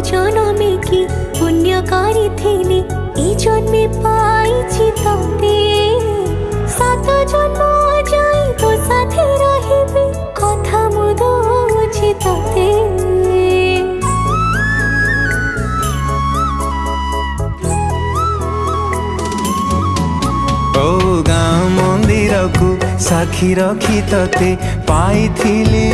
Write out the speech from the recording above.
জনমে কি পুণ্য করিথিলি এই জন্মে পাইছি তোতে। সাত জন্ম যাই তো সাথে রহিবি কথা মু দউছি তোতে। ओ गाँ मंदिर को साखी रखी तते पाइथिली